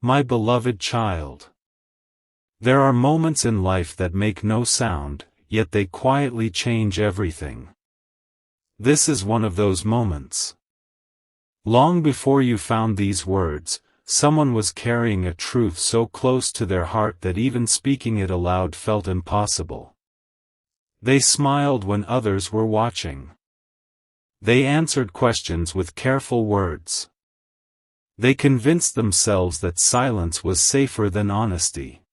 My beloved child. There are moments in life that make no sound, yet they quietly change everything. This is one of those moments. Long before you found these words, someone was carrying a truth so close to their heart that even speaking it aloud felt impossible. They smiled when others were watching. They answered questions with careful words. They convinced themselves that silence was safer than honesty.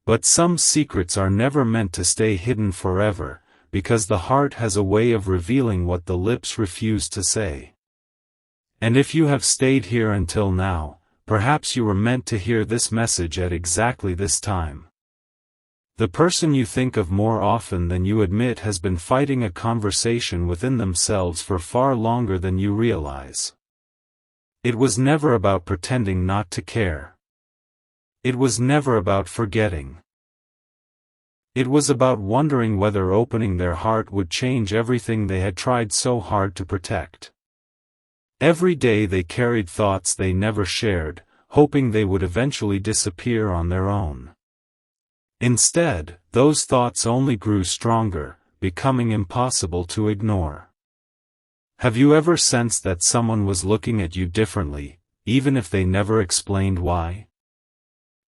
But some secrets are never meant to stay hidden forever, because the heart has a way of revealing what the lips refuse to say. And if you have stayed here until now, perhaps you were meant to hear this message at exactly this time. The person you think of more often than you admit has been fighting a conversation within themselves for far longer than you realize. It was never about pretending not to care. It was never about forgetting. It was about wondering whether opening their heart would change everything they had tried so hard to protect. Every day they carried thoughts they never shared, hoping they would eventually disappear on their own. Instead, those thoughts only grew stronger, becoming impossible to ignore. Have you ever sensed that someone was looking at you differently, even if they never explained why?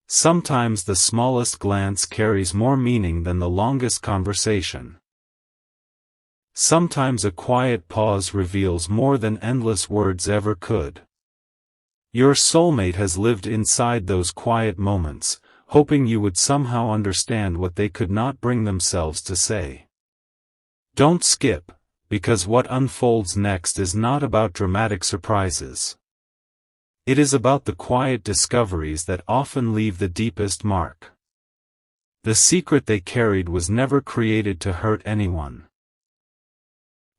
Sometimes the smallest glance carries more meaning than the longest conversation. Sometimes a quiet pause reveals more than endless words ever could. Your soulmate has lived inside those quiet moments, hoping you would somehow understand what they could not bring themselves to say. Don't skip, because what unfolds next is not about dramatic surprises. It is about the quiet discoveries that often leave the deepest mark. The secret they carried was never created to hurt anyone.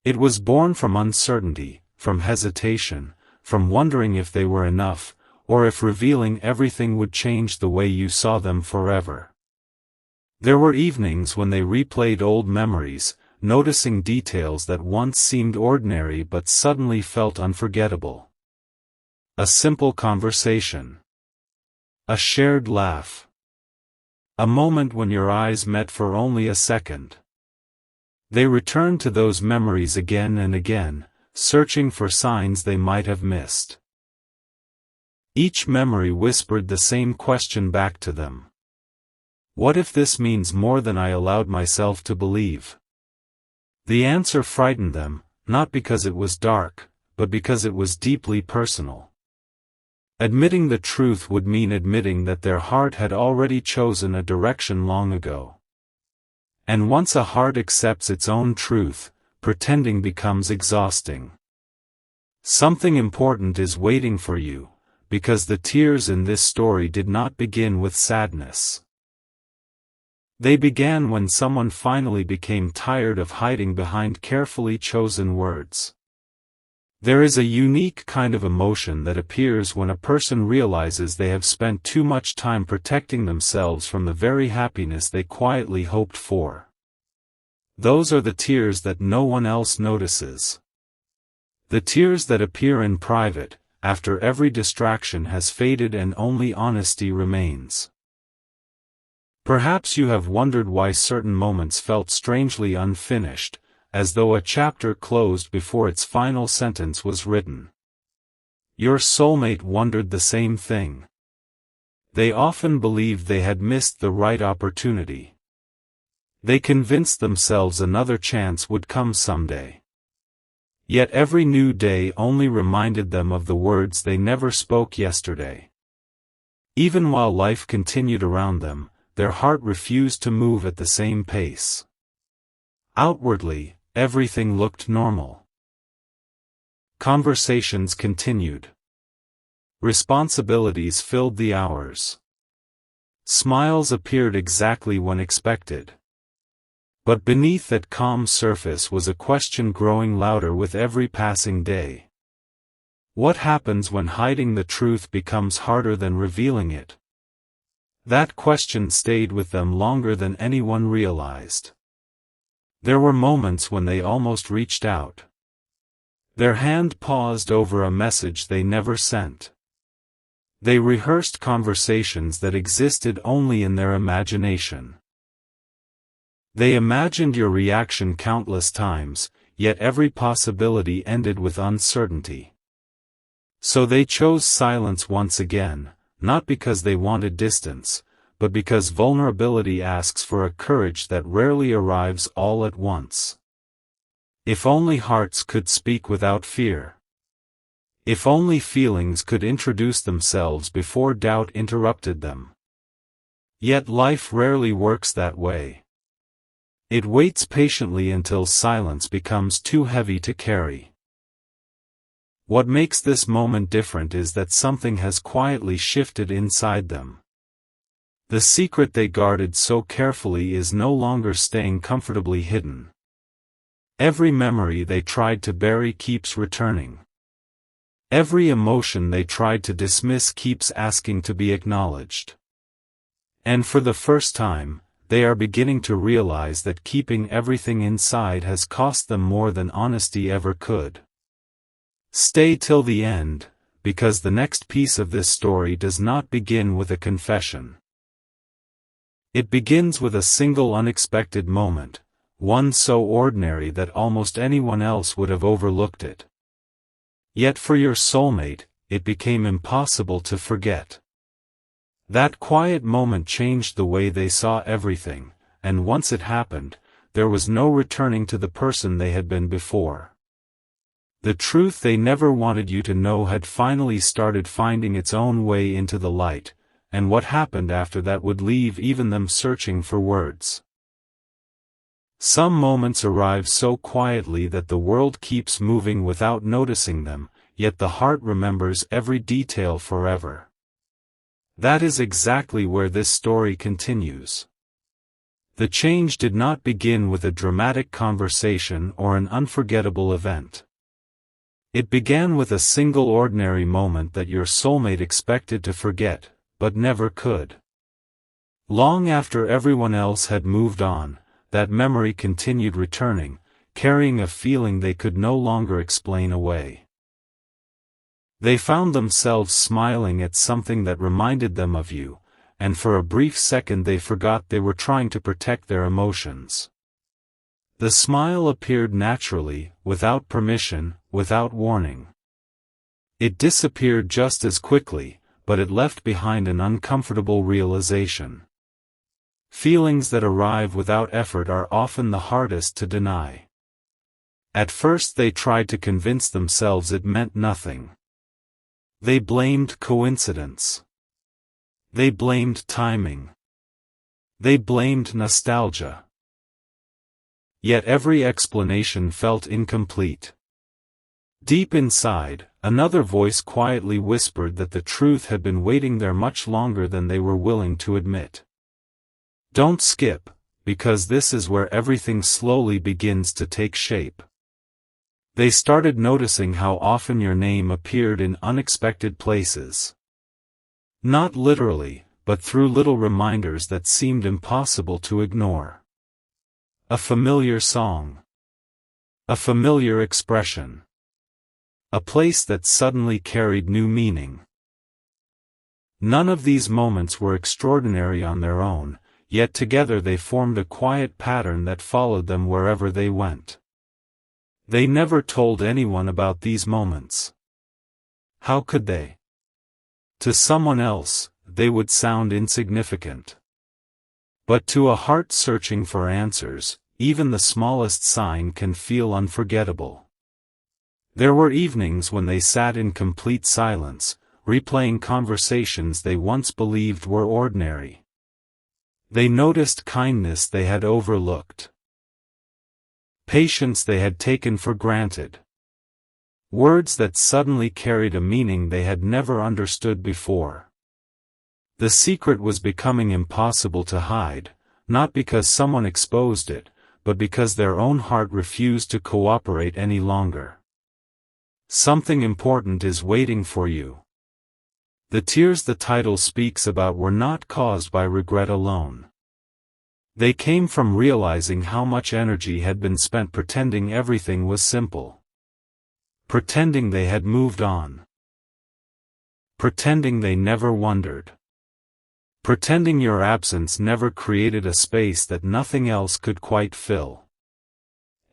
It was born from uncertainty, from hesitation, from wondering if they were enough, or if revealing everything would change the way you saw them forever. There were evenings when they replayed old memories, noticing details that once seemed ordinary but suddenly felt unforgettable. A simple conversation. A shared laugh. A moment when your eyes met for only a second. They returned to those memories again and again, searching for signs they might have missed. Each memory whispered the same question back to them. What if this means more than I allowed myself to believe? The answer frightened them, not because it was dark, but because it was deeply personal. Admitting the truth would mean admitting that their heart had already chosen a direction long ago. And once a heart accepts its own truth, pretending becomes exhausting. Something important is waiting for you, because the tears in this story did not begin with sadness. They began when someone finally became tired of hiding behind carefully chosen words. There is a unique kind of emotion that appears when a person realizes they have spent too much time protecting themselves from the very happiness they quietly hoped for. Those are the tears that no one else notices. The tears that appear in private, after every distraction has faded and only honesty remains. Perhaps you have wondered why certain moments felt strangely unfinished, as though a chapter closed before its final sentence was written. Your soulmate wondered the same thing. They often believed they had missed the right opportunity. They convinced themselves another chance would come someday. Yet every new day only reminded them of the words they never spoke yesterday. Even while life continued around them, their heart refused to move at the same pace. Outwardly, everything looked normal. Conversations continued. Responsibilities filled the hours. Smiles appeared exactly when expected. But beneath that calm surface was a question growing louder with every passing day. What happens when hiding the truth becomes harder than revealing it? That question stayed with them longer than anyone realized. There were moments when they almost reached out. Their hand paused over a message they never sent. They rehearsed conversations that existed only in their imagination. They imagined your reaction countless times, yet every possibility ended with uncertainty. So they chose silence once again, not because they wanted distance, but because vulnerability asks for a courage that rarely arrives all at once. If only hearts could speak without fear. If only feelings could introduce themselves before doubt interrupted them. Yet life rarely works that way. It waits patiently until silence becomes too heavy to carry. What makes this moment different is that something has quietly shifted inside them. The secret they guarded so carefully is no longer staying comfortably hidden. Every memory they tried to bury keeps returning. Every emotion they tried to dismiss keeps asking to be acknowledged. And for the first time, they are beginning to realize that keeping everything inside has cost them more than honesty ever could. Stay till the end, because the next piece of this story does not begin with a confession. It begins with a single unexpected moment, one so ordinary that almost anyone else would have overlooked it. Yet for your soulmate, it became impossible to forget. That quiet moment changed the way they saw everything, and once it happened, there was no returning to the person they had been before. The truth they never wanted you to know had finally started finding its own way into the light, and what happened after that would leave even them searching for words. Some moments arrive so quietly that the world keeps moving without noticing them, yet the heart remembers every detail forever. That is exactly where this story continues. The change did not begin with a dramatic conversation or an unforgettable event. It began with a single ordinary moment that your soulmate expected to forget, but never could. Long after everyone else had moved on, that memory continued returning, carrying a feeling they could no longer explain away. They found themselves smiling at something that reminded them of you, and for a brief second they forgot they were trying to protect their emotions. The smile appeared naturally, without permission, without warning. It disappeared just as quickly, but it left behind an uncomfortable realization. Feelings that arrive without effort are often the hardest to deny. At first they tried to convince themselves it meant nothing. They blamed coincidence. They blamed timing. They blamed nostalgia. Yet every explanation felt incomplete. Deep inside, another voice quietly whispered that the truth had been waiting there much longer than they were willing to admit. Don't skip, because this is where everything slowly begins to take shape. They started noticing how often your name appeared in unexpected places. Not literally, but through little reminders that seemed impossible to ignore. A familiar song. A familiar expression. A place that suddenly carried new meaning. None of these moments were extraordinary on their own, yet together they formed a quiet pattern that followed them wherever they went. They never told anyone about these moments. How could they? To someone else, they would sound insignificant. But to a heart searching for answers, even the smallest sign can feel unforgettable. There were evenings when they sat in complete silence, replaying conversations they once believed were ordinary. They noticed kindness they had overlooked. Patience they had taken for granted. Words that suddenly carried a meaning they had never understood before. The secret was becoming impossible to hide, not because someone exposed it, but because their own heart refused to cooperate any longer. Something important is waiting for you. The tears the title speaks about were not caused by regret alone. They came from realizing how much energy had been spent pretending everything was simple. Pretending they had moved on. pretending they never wondered. Pretending your absence never created a space that nothing else could quite fill.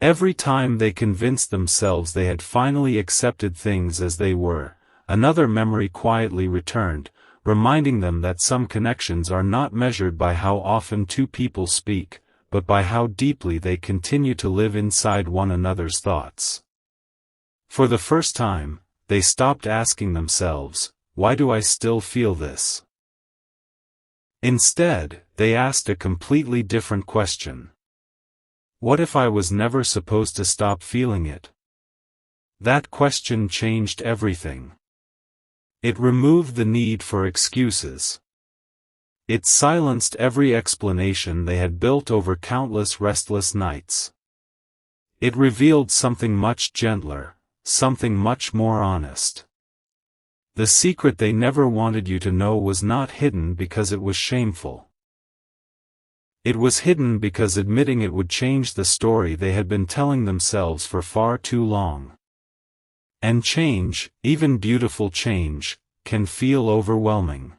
Every time they convinced themselves they had finally accepted things as they were, another memory quietly returned, reminding them that some connections are not measured by how often two people speak, but by how deeply they continue to live inside one another's thoughts. For the first time, they stopped asking themselves, "Why do I still feel this?" Instead, they asked a completely different question. What if I was never supposed to stop feeling it? That question changed everything. It removed the need for excuses. It silenced every explanation they had built over countless restless nights. It revealed something much gentler, something much more honest. The secret they never wanted you to know was not hidden because it was shameful. It was hidden because admitting it would change the story they had been telling themselves for far too long. And change, even beautiful change, can feel overwhelming.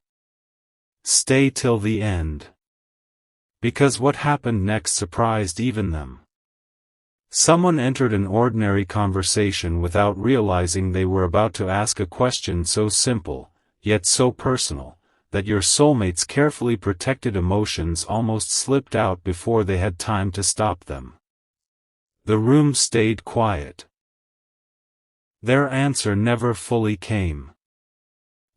Stay till the end. Because what happened next surprised even them. Someone entered an ordinary conversation without realizing they were about to ask a question so simple, yet so personal, that your soulmate's carefully protected emotions almost slipped out before they had time to stop them. The room stayed quiet. Their answer never fully came.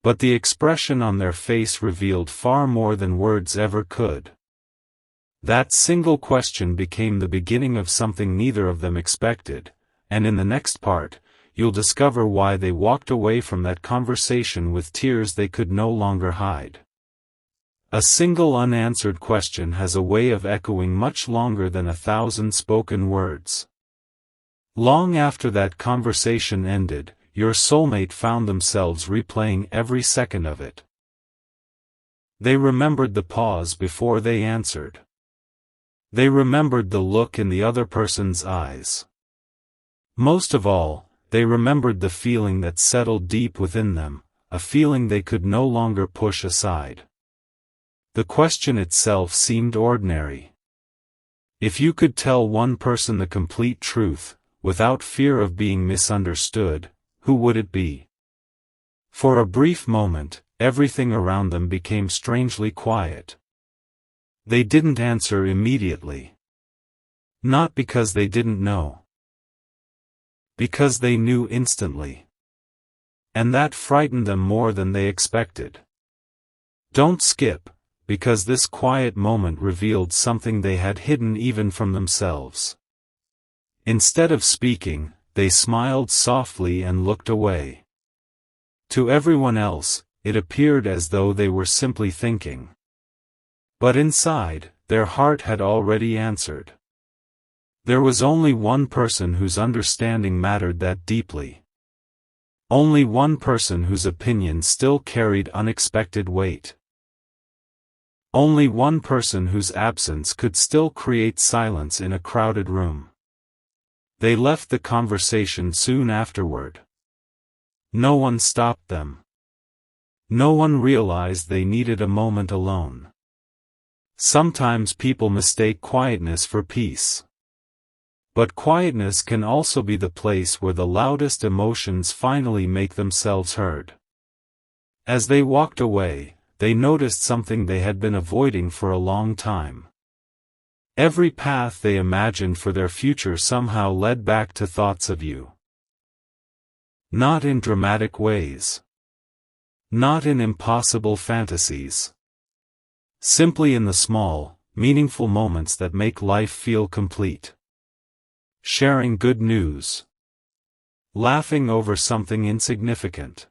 But the expression on their face revealed far more than words ever could. That single question became the beginning of something neither of them expected, and in the next part, you'll discover why they walked away from that conversation with tears they could no longer hide. A single unanswered question has a way of echoing much longer than 1,000 spoken words. Long after that conversation ended, your soulmate found themselves replaying every second of it. They remembered the pause before they answered. They remembered the look in the other person's eyes. Most of all, they remembered the feeling that settled deep within them, a feeling they could no longer push aside. The question itself seemed ordinary. If you could tell one person the complete truth, without fear of being misunderstood, who would it be? For a brief moment, everything around them became strangely quiet. They didn't answer immediately. Not because they didn't know. Because they knew instantly. And that frightened them more than they expected. Don't skip, because this quiet moment revealed something they had hidden even from themselves. Instead of speaking, they smiled softly and looked away. To everyone else, it appeared as though they were simply thinking. But inside, their heart had already answered. There was only one person whose understanding mattered that deeply. Only one person whose opinion still carried unexpected weight. Only one person whose absence could still create silence in a crowded room. They left the conversation soon afterward. No one stopped them. No one realized they needed a moment alone. Sometimes people mistake quietness for peace. But quietness can also be the place where the loudest emotions finally make themselves heard. As they walked away, they noticed something they had been avoiding for a long time. Every path they imagined for their future somehow led back to thoughts of you. Not in dramatic ways. Not in impossible fantasies. Simply in the small, meaningful moments that make life feel complete. Sharing good news. Laughing over something insignificant.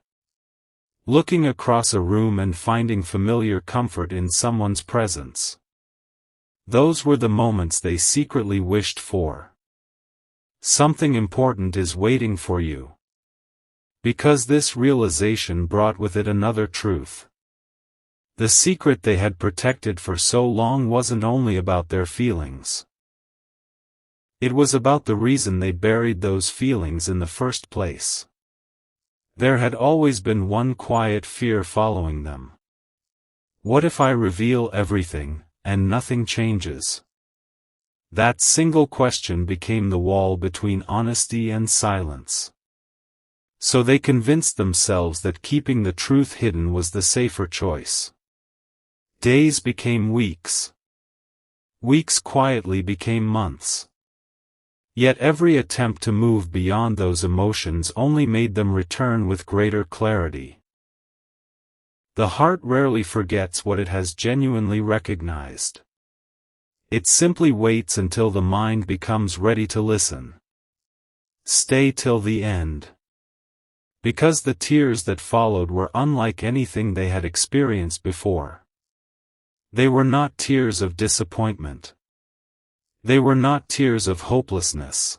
Looking across a room and finding familiar comfort in someone's presence. Those were the moments they secretly wished for. Something important is waiting for you. Because this realization brought with it another truth. The secret they had protected for so long wasn't only about their feelings. It was about the reason they buried those feelings in the first place. There had always been one quiet fear following them. What if I reveal everything, and nothing changes? That single question became the wall between honesty and silence. So they convinced themselves that keeping the truth hidden was the safer choice. Days became weeks. Weeks quietly became months. Yet every attempt to move beyond those emotions only made them return with greater clarity. The heart rarely forgets what it has genuinely recognized. It simply waits until the mind becomes ready to listen. Stay till the end. Because the tears that followed were unlike anything they had experienced before. They were not tears of disappointment. They were not tears of hopelessness.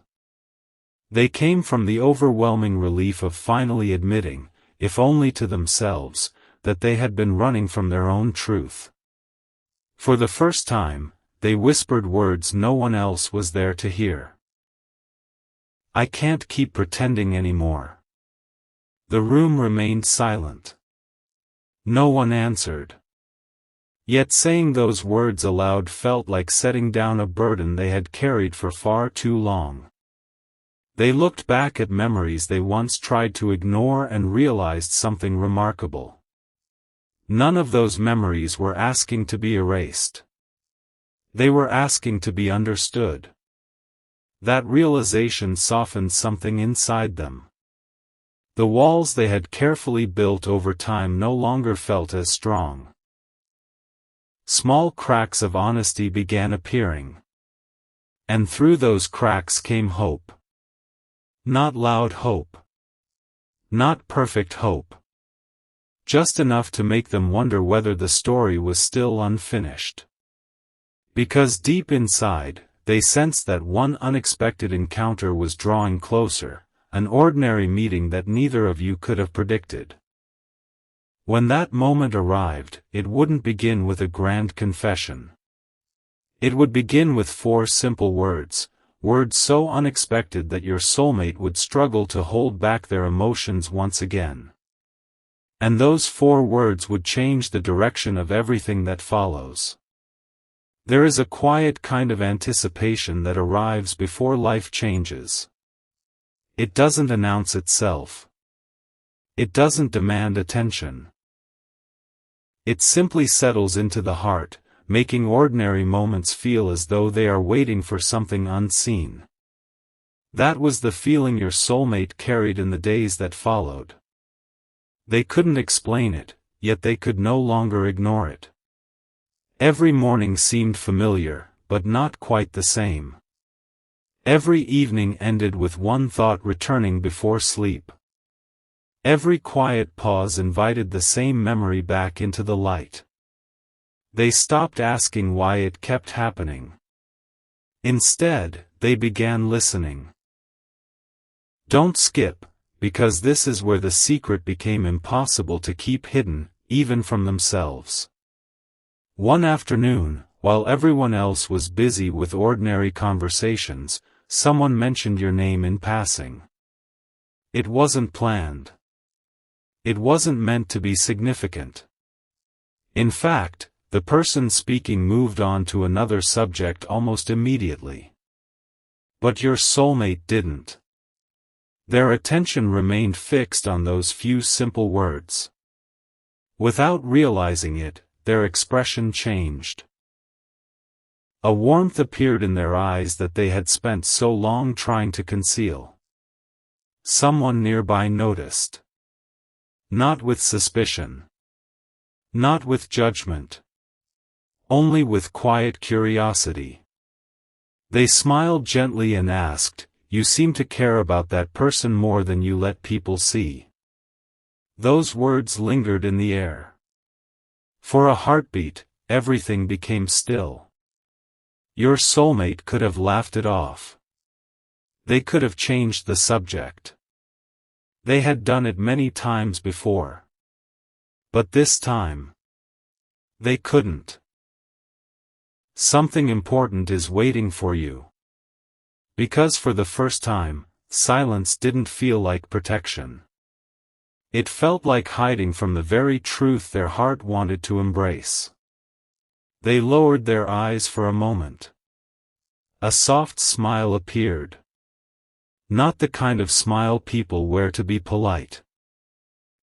They came from the overwhelming relief of finally admitting, if only to themselves, that they had been running from their own truth. For the first time, they whispered words no one else was there to hear. I can't keep pretending anymore. The room remained silent. No one answered. Yet saying those words aloud felt like setting down a burden they had carried for far too long. They looked back at memories they once tried to ignore and realized something remarkable. None of those memories were asking to be erased. They were asking to be understood. That realization softened something inside them. The walls they had carefully built over time no longer felt as strong. Small cracks of honesty began appearing. And through those cracks came hope. Not loud hope. Not perfect hope. Just enough to make them wonder whether the story was still unfinished. Because deep inside, they sensed that one unexpected encounter was drawing closer, an ordinary meeting that neither of you could have predicted. When that moment arrived, it wouldn't begin with a grand confession. It would begin with 4 simple words, words so unexpected that your soulmate would struggle to hold back their emotions once again. And those 4 words would change the direction of everything that follows. There is a quiet kind of anticipation that arrives before life changes. It doesn't announce itself. It doesn't demand attention. It simply settles into the heart, making ordinary moments feel as though they are waiting for something unseen. That was the feeling your soulmate carried in the days that followed. They couldn't explain it, yet they could no longer ignore it. Every morning seemed familiar, but not quite the same. Every evening ended with one thought returning before sleep. Every quiet pause invited the same memory back into the light. They stopped asking why it kept happening. Instead, they began listening. Don't skip, because this is where the secret became impossible to keep hidden, even from themselves. One afternoon, while everyone else was busy with ordinary conversations, someone mentioned your name in passing. It wasn't planned. It wasn't meant to be significant. In fact, the person speaking moved on to another subject almost immediately. But your soulmate didn't. Their attention remained fixed on those few simple words. Without realizing it, their expression changed. A warmth appeared in their eyes that they had spent so long trying to conceal. Someone nearby noticed. Not with suspicion. Not with judgment. Only with quiet curiosity. They smiled gently and asked, "You seem to care about that person more than you let people see." Those words lingered in the air. For a heartbeat, everything became still. Your soulmate could have laughed it off. They could have changed the subject. They had done it many times before. But this time, they couldn't. Something important is waiting for you. Because for the first time, silence didn't feel like protection. It felt like hiding from the very truth their heart wanted to embrace. They lowered their eyes for a moment. A soft smile appeared. Not the kind of smile people wear to be polite.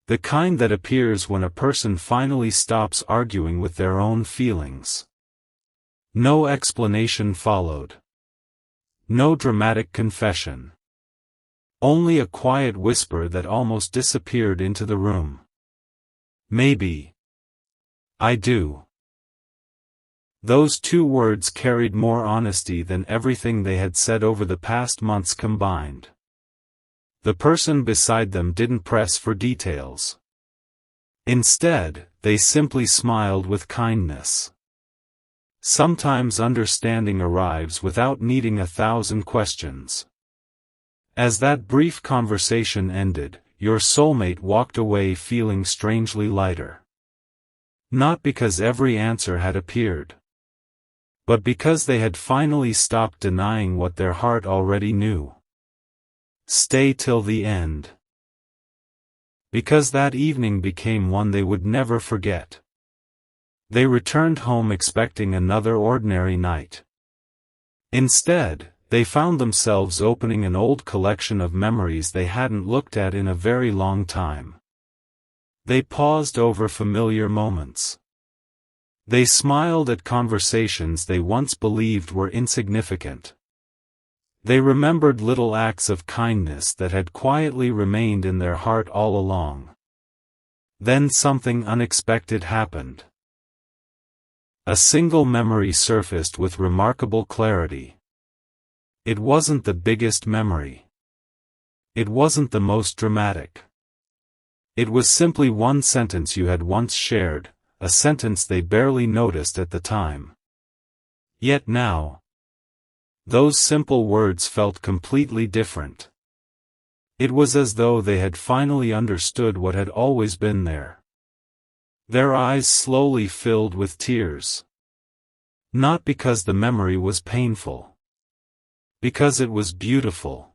The kind that appears when a person finally stops arguing with their own feelings. No explanation followed. No dramatic confession. Only a quiet whisper that almost disappeared into the room. Maybe. I do. Those two words carried more honesty than everything they had said over the past months combined. The person beside them didn't press for details. Instead, they simply smiled with kindness. Sometimes understanding arrives without needing 1,000 questions. As that brief conversation ended, your soulmate walked away feeling strangely lighter. Not because every answer had appeared, but because they had finally stopped denying what their heart already knew. Stay till the end. Because that evening became one they would never forget. They returned home expecting another ordinary night. Instead, they found themselves opening an old collection of memories they hadn't looked at in a very long time. They paused over familiar moments. They smiled at conversations they once believed were insignificant. They remembered little acts of kindness that had quietly remained in their heart all along. Then something unexpected happened. A single memory surfaced with remarkable clarity. It wasn't the biggest memory. It wasn't the most dramatic. It was simply one sentence you had once shared, a sentence they barely noticed at the time. Yet now, those simple words felt completely different. It was as though they had finally understood what had always been there. Their eyes slowly filled with tears. Not because the memory was painful. Because it was beautiful.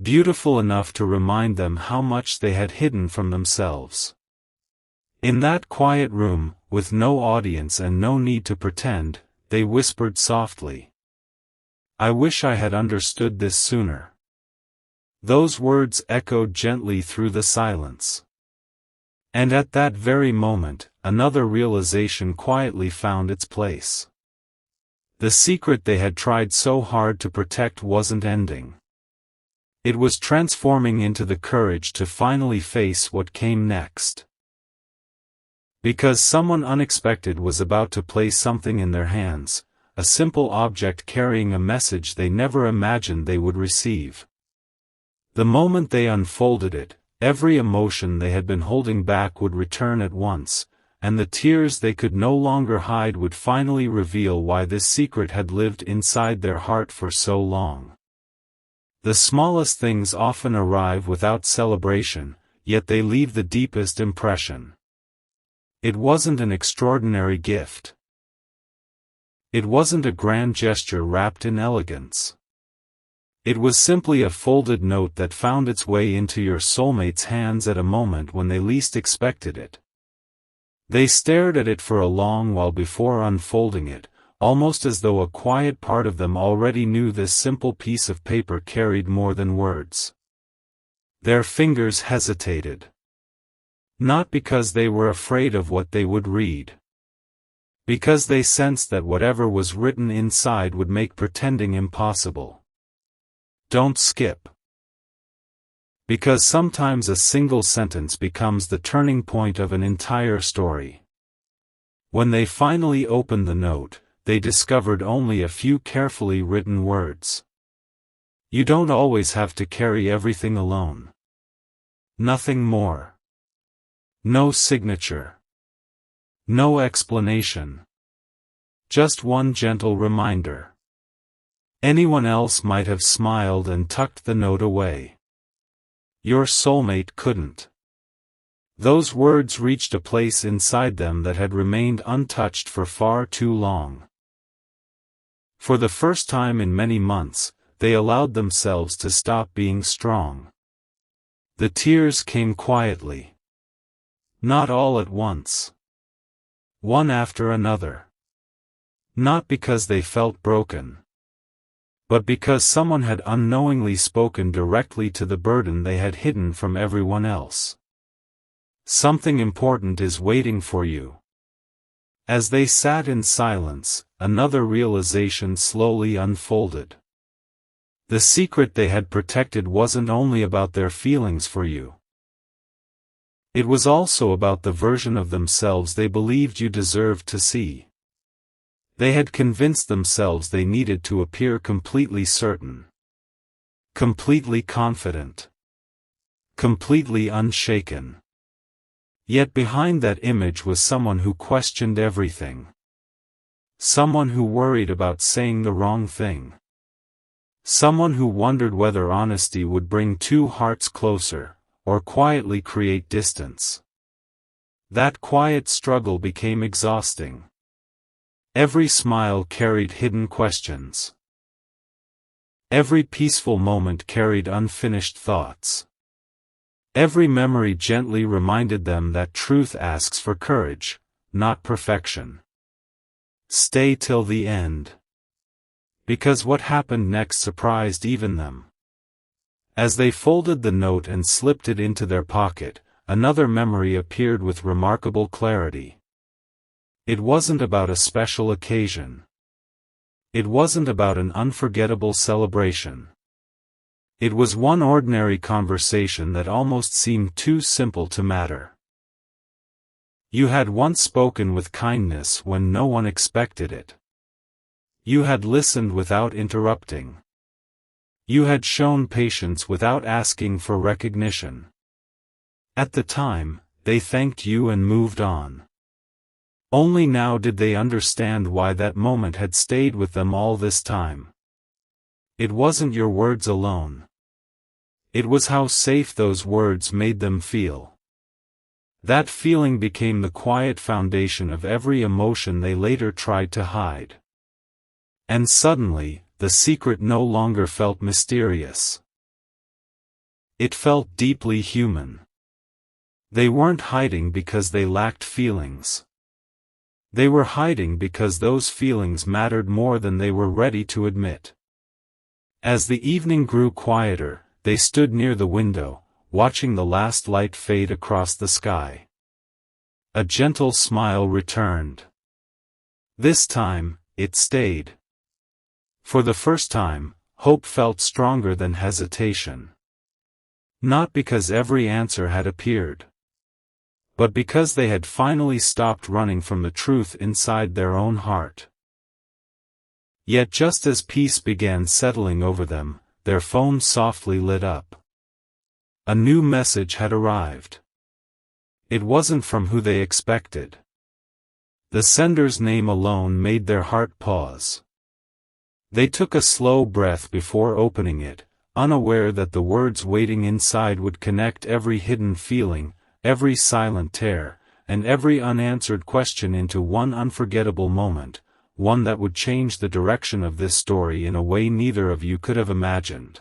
Beautiful enough to remind them how much they had hidden from themselves. In that quiet room, with no audience and no need to pretend, they whispered softly. I wish I had understood this sooner. Those words echoed gently through the silence. And at that very moment, another realization quietly found its place. The secret they had tried so hard to protect wasn't ending. It was transforming into the courage to finally face what came next. Because someone unexpected was about to place something in their hands, a simple object carrying a message they never imagined they would receive. The moment they unfolded it, every emotion they had been holding back would return at once, and the tears they could no longer hide would finally reveal why this secret had lived inside their heart for so long. The smallest things often arrive without celebration, yet they leave the deepest impression. It wasn't an extraordinary gift. It wasn't a grand gesture wrapped in elegance. It was simply a folded note that found its way into your soulmate's hands at a moment when they least expected it. They stared at it for a long while before unfolding it, almost as though a quiet part of them already knew this simple piece of paper carried more than words. Their fingers hesitated. Not because they were afraid of what they would read. Because they sensed that whatever was written inside would make pretending impossible. Don't skip. Because sometimes a single sentence becomes the turning point of an entire story. When they finally opened the note, they discovered only a few carefully written words. You don't always have to carry everything alone. Nothing more. No signature. No explanation. Just one gentle reminder. Anyone else might have smiled and tucked the note away. Your soulmate couldn't. Those words reached a place inside them that had remained untouched for far too long. For the first time in many months, they allowed themselves to stop being strong. The tears came quietly. Not all at once. One after another. Not because they felt broken, but because someone had unknowingly spoken directly to the burden they had hidden from everyone else. Something important is waiting for you. As they sat in silence, another realization slowly unfolded. The secret they had protected wasn't only about their feelings for you. It was also about the version of themselves they believed you deserved to see. They had convinced themselves they needed to appear completely certain, completely confident, completely unshaken. Yet behind that image was someone who questioned everything. Someone who worried about saying the wrong thing. Someone who wondered whether honesty would bring two hearts closer, or quietly create distance. That quiet struggle became exhausting. Every smile carried hidden questions. Every peaceful moment carried unfinished thoughts. Every memory gently reminded them that truth asks for courage, not perfection. Stay till the end. Because what happened next surprised even them. As they folded the note and slipped it into their pocket, another memory appeared with remarkable clarity. It wasn't about a special occasion. It wasn't about an unforgettable celebration. It was one ordinary conversation that almost seemed too simple to matter. You had once spoken with kindness when no one expected it. You had listened without interrupting. You had shown patience without asking for recognition. At the time, they thanked you and moved on. Only now did they understand why that moment had stayed with them all this time. It wasn't your words alone. It was how safe those words made them feel. That feeling became the quiet foundation of every emotion they later tried to hide. And suddenly, the secret no longer felt mysterious. It felt deeply human. They weren't hiding because they lacked feelings. They were hiding because those feelings mattered more than they were ready to admit. As the evening grew quieter, they stood near the window, watching the last light fade across the sky. A gentle smile returned. This time, it stayed. For the first time, hope felt stronger than hesitation. Not because every answer had appeared, but because they had finally stopped running from the truth inside their own heart. Yet just as peace began settling over them, their phone softly lit up. A new message had arrived. It wasn't from who they expected. The sender's name alone made their heart pause. They took a slow breath before opening it, unaware that the words waiting inside would connect every hidden feeling, every silent tear, and every unanswered question into one unforgettable moment, one that would change the direction of this story in a way neither of you could have imagined.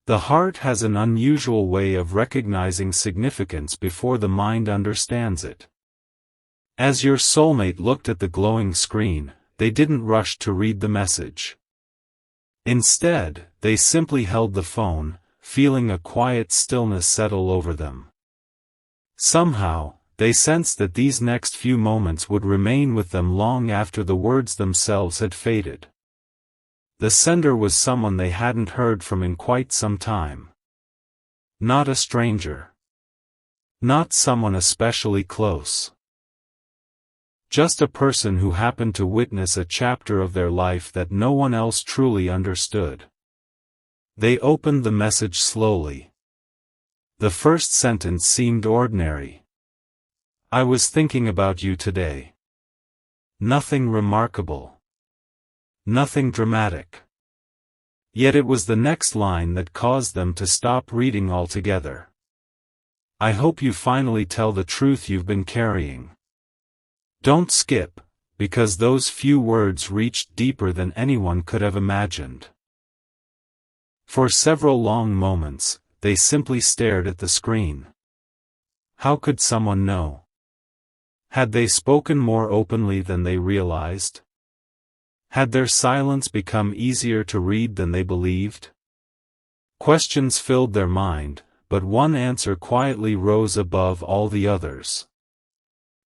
The heart has an unusual way of recognizing significance before the mind understands it. As your soulmate looked at the glowing screen, they didn't rush to read the message. Instead, they simply held the phone, feeling a quiet stillness settle over them. Somehow, they sensed that these next few moments would remain with them long after the words themselves had faded. The sender was someone they hadn't heard from in quite some time. Not a stranger. Not someone especially close. Just a person who happened to witness a chapter of their life that no one else truly understood. They opened the message slowly. The first sentence seemed ordinary. I was thinking about you today. Nothing remarkable. Nothing dramatic. Yet it was the next line that caused them to stop reading altogether. I hope you finally tell the truth you've been carrying. Don't skip, because those few words reached deeper than anyone could have imagined. For several long moments, they simply stared at the screen. How could someone know? Had they spoken more openly than they realized? Had their silence become easier to read than they believed? Questions filled their mind, but one answer quietly rose above all the others.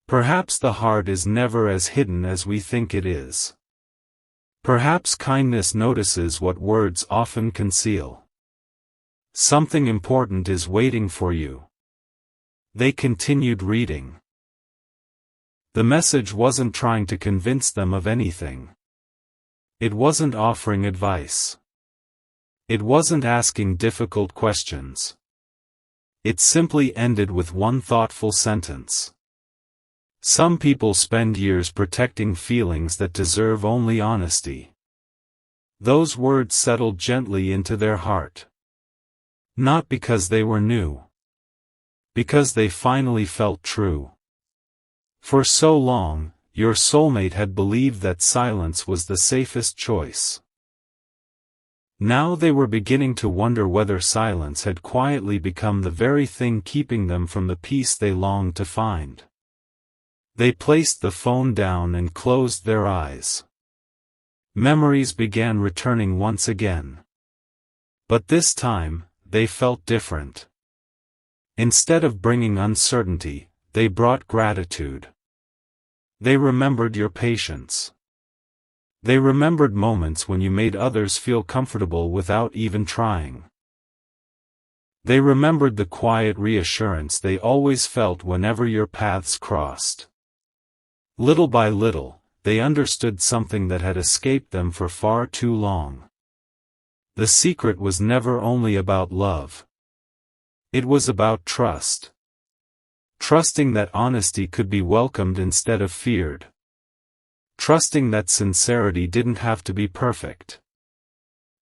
Perhaps the heart is never as hidden as we think it is. Perhaps kindness notices what words often conceal. Something important is waiting for you. They continued reading. The message wasn't trying to convince them of anything. It wasn't offering advice. It wasn't asking difficult questions. It simply ended with one thoughtful sentence. Some people spend years protecting feelings that deserve only honesty. Those words settled gently into their heart. Not because they were new. Because they finally felt true. For so long, your soulmate had believed that silence was the safest choice. Now they were beginning to wonder whether silence had quietly become the very thing keeping them from the peace they longed to find. They placed the phone down and closed their eyes. Memories began returning once again. But this time, they felt different. Instead of bringing uncertainty, they brought gratitude. They remembered your patience. They remembered moments when you made others feel comfortable without even trying. They remembered the quiet reassurance they always felt whenever your paths crossed. Little by little, they understood something that had escaped them for far too long. The secret was never only about love. It was about trust. Trusting that honesty could be welcomed instead of feared. Trusting that sincerity didn't have to be perfect.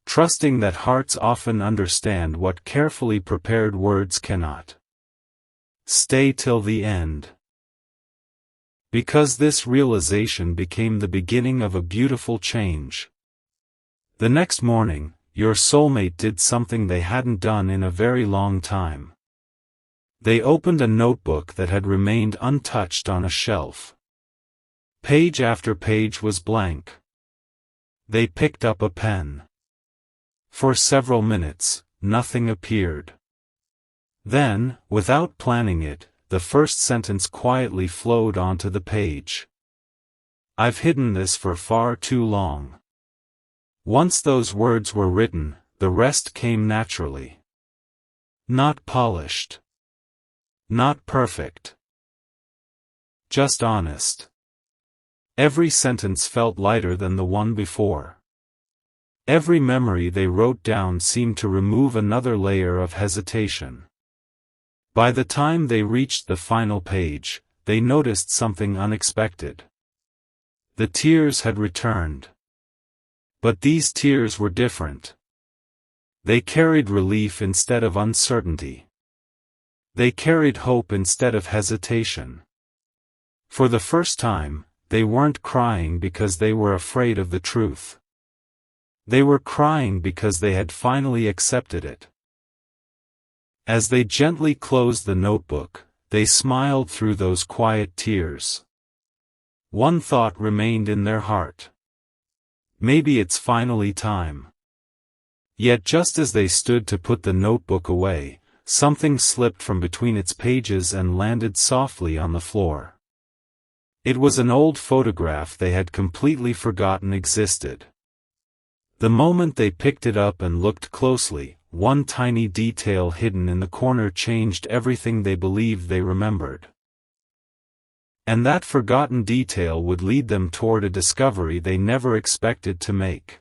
Trusting that hearts often understand what carefully prepared words cannot. Stay till the end. Because this realization became the beginning of a beautiful change. The next morning, your soulmate did something they hadn't done in a very long time. They opened a notebook that had remained untouched on a shelf. Page after page was blank. They picked up a pen. For several minutes, nothing appeared. Then, without planning it, the first sentence quietly flowed onto the page. I've hidden this for far too long. Once those words were written, the rest came naturally. Not polished. Not perfect. Just honest. Every sentence felt lighter than the one before. Every memory they wrote down seemed to remove another layer of hesitation. By the time they reached the final page, they noticed something unexpected. The tears had returned. But these tears were different. They carried relief instead of uncertainty. They carried hope instead of hesitation. For the first time, they weren't crying because they were afraid of the truth. They were crying because they had finally accepted it. As they gently closed the notebook, they smiled through those quiet tears. One thought remained in their heart. Maybe it's finally time. Yet just as they stood to put the notebook away, something slipped from between its pages and landed softly on the floor. It was an old photograph they had completely forgotten existed. The moment they picked it up and looked closely, one tiny detail hidden in the corner changed everything they believed they remembered. And that forgotten detail would lead them toward a discovery they never expected to make.